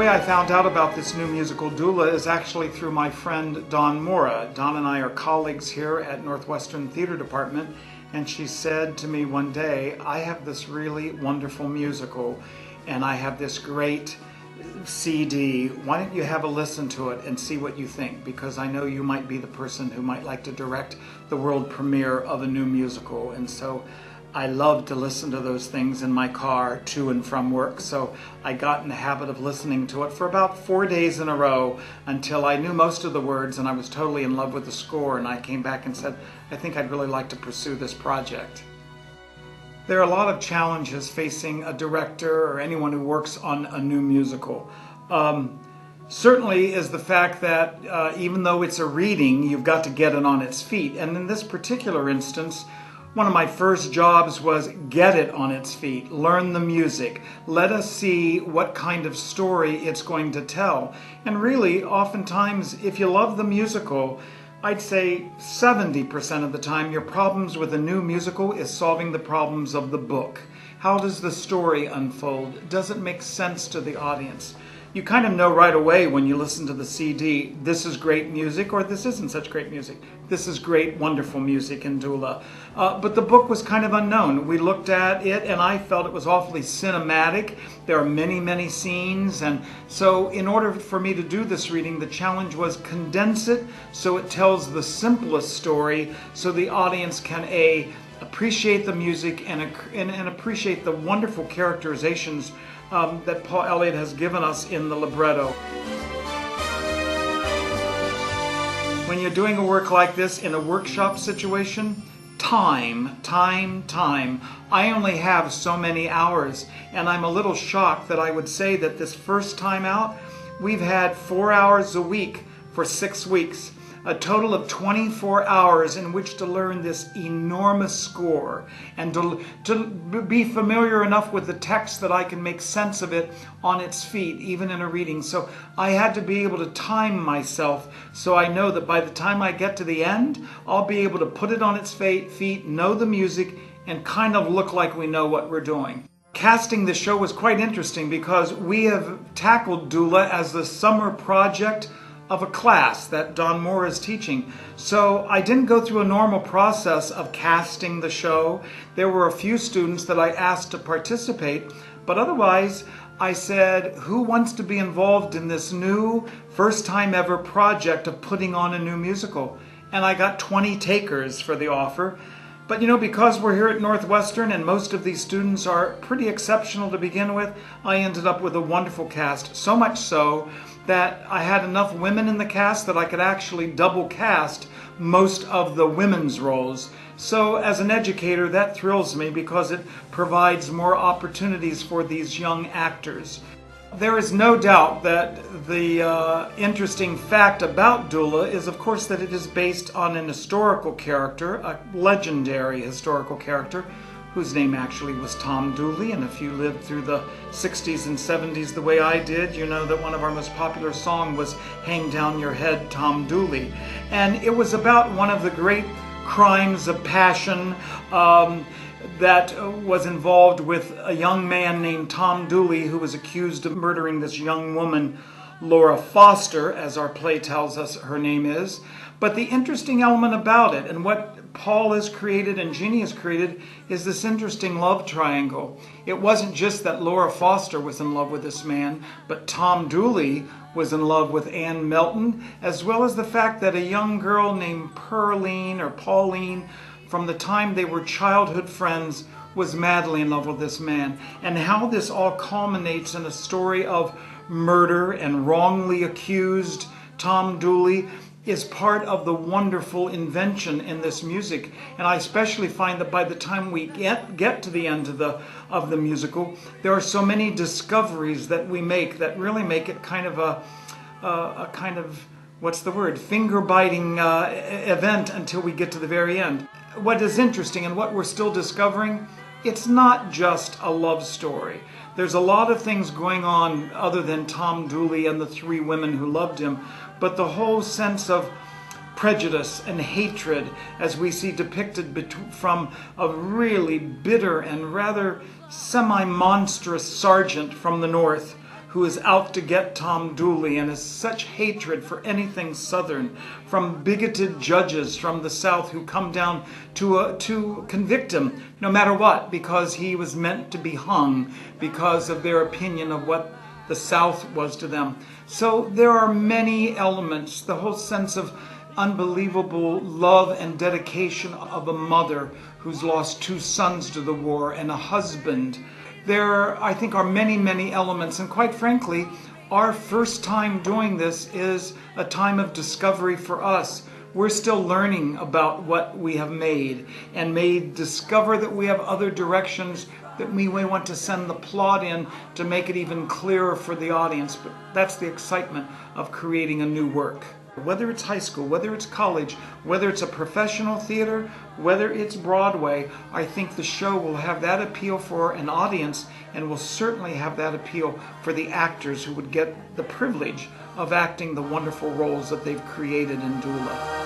way I found out about this new musical, Dula, is actually through my friend Dawn Mora. Dawn and I are colleagues here at Northwestern Theater Department, and she said to me one day, I have this really wonderful musical, and I have this great CD. Why don't you have a listen to it and see what you think? Because I know you might be the person who might like to direct the world premiere of a new musical. And so I love to listen to those things in my car to and from work. So I got in the habit of listening to it for about 4 days in a row until I knew most of the words and I was totally in love with the score. And I came back and said, I think I'd really like to pursue this project. There are a lot of challenges facing a director or anyone who works on a new musical. Certainly is the fact that even though it's a reading, you've got to get it on its feet. And in this particular instance, one of my first jobs was get it on its feet, learn the music, let us see what kind of story it's going to tell. And really, oftentimes, if you love the musical, I'd say 70% of the time your problems with a new musical is solving the problems of the book. How does the story unfold? Does it make sense to the audience? You kind of know right away when you listen to the CD, this is great music or this isn't such great music. This is great, wonderful music in Dula. But the book was kind of unknown. We looked at it and I felt it was awfully cinematic. There are many, many scenes. And so in order for me to do this reading, the challenge was condense it so it tells the simplest story so the audience can appreciate the music and appreciate the wonderful characterizations that Paul Elliott has given us in the libretto. When you're doing a work like this in a workshop situation, time. I only have so many hours, and I'm a little shocked that I would say that this first time out, we've had 4 hours a week for 6 weeks. A total of 24 hours in which to learn this enormous score and to be familiar enough with the text that I can make sense of it on its feet, even in a reading. So I had to be able to time myself so I know that by the time I get to the end, I'll be able to put it on its feet, know the music, and kind of look like we know what we're doing. Casting the show was quite interesting because we have tackled Dula as the summer project of a class that Dawn Moore is teaching. So I didn't go through a normal process of casting the show. There were a few students that I asked to participate, but otherwise I said, who wants to be involved in this new first time ever project of putting on a new musical? And I got 20 takers for the offer. But you know, because we're here at Northwestern and most of these students are pretty exceptional to begin with, I ended up with a wonderful cast. So much so that I had enough women in the cast that I could actually double cast most of the women's roles. So as an educator, that thrills me because it provides more opportunities for these young actors. There is no doubt that the interesting fact about Dula is, of course, that it is based on an historical character, a legendary historical character, whose name actually was Tom Dooley. And if you lived through the 60s and 70s the way I did, you know that one of our most popular songs was Hang Down Your Head, Tom Dooley. And it was about one of the great crimes of passion that was involved with a young man named Tom Dooley who was accused of murdering this young woman, Laura Foster, as our play tells us her name is. But the interesting element about it, and what Paul has created and Jeannie has created, is this interesting love triangle. It wasn't just that Laura Foster was in love with this man, but Tom Dooley was in love with Ann Melton, as well as the fact that a young girl named Pauline, from the time they were childhood friends, was madly in love with this man. And how this all culminates in a story of murder and wrongly accused Tom Dooley is part of the wonderful invention in this music. And I especially find that by the time we get to the end of the musical, there are so many discoveries that we make that really make it kind of a kind of, what's the word, finger-biting event until we get to the very end. What is interesting and what we're still discovering, it's not just a love story. There's a lot of things going on other than Tom Dooley and the 3 women who loved him, but the whole sense of prejudice and hatred as we see depicted from a really bitter and rather semi-monstrous sergeant from the North who is out to get Tom Dooley and has such hatred for anything Southern, from bigoted judges from the South who come down to convict him no matter what, because he was meant to be hung because of their opinion of what the South was to them. So there are many elements, the whole sense of unbelievable love and dedication of a mother who's lost 2 sons to the war and a husband. There, I think, are many, many elements, and quite frankly, our first time doing this is a time of discovery for us. We're still learning about what we have made, and may discover that we have other directions that we may want to send the plot in to make it even clearer for the audience. But that's the excitement of creating a new work. Whether it's high school, whether it's college, whether it's a professional theater, whether it's Broadway, I think the show will have that appeal for an audience, and will certainly have that appeal for the actors who would get the privilege of acting the wonderful roles that they've created in Dula.